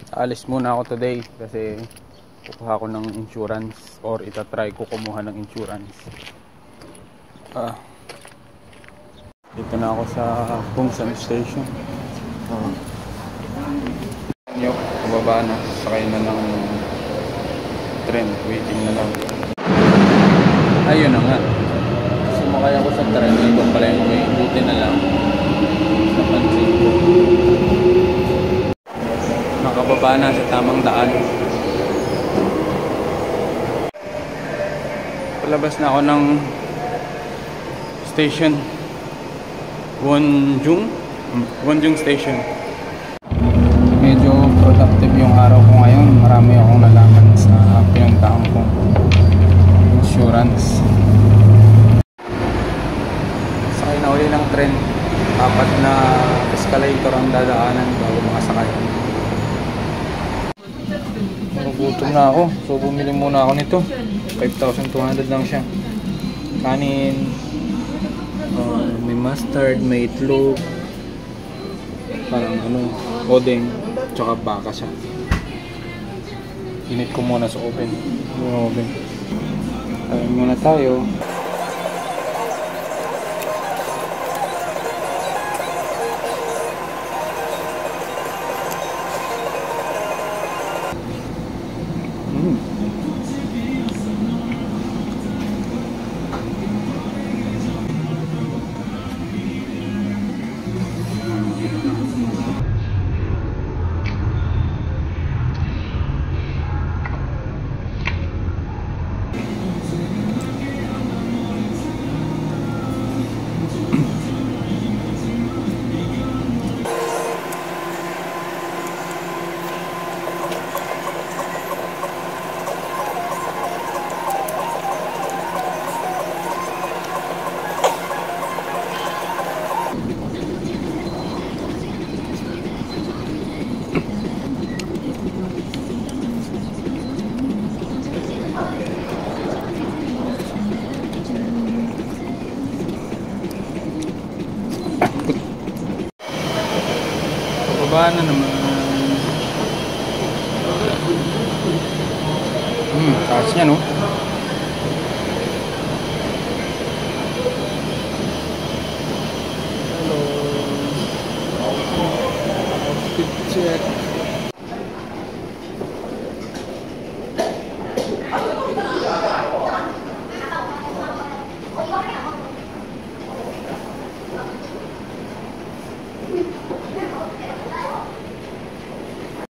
Alis muna ako today kasi kukuha ko ng insurance or itatry ko kumuha ng insurance. Dito na ako sa Pungsan Station. Yung pababa na, sakay na ng tren, waiting na lang. Ayun na nga, sumakay ako sa tren, ibang pala yung may buti na lang. Napansin ko, nakababa na sa tamang daan. Palabas na ako ng station Wonjung Station. Medyo productive yung araw ko ngayon. Marami akong nalaman sa pinuntahan kong insurance. Sakay na uli ng tren. 4 na escalator ang dadaanan bago makasakay. Nagugutom na ako, so bumili muna ako nito. 5,200 lang siya. Kanin, may mustard, may itlog, parang odeng, tsaka baka siya. Init ko muna sa oven. Kain muna tayo. Baba na naman. Taas niya, no? Hello. Outfit check.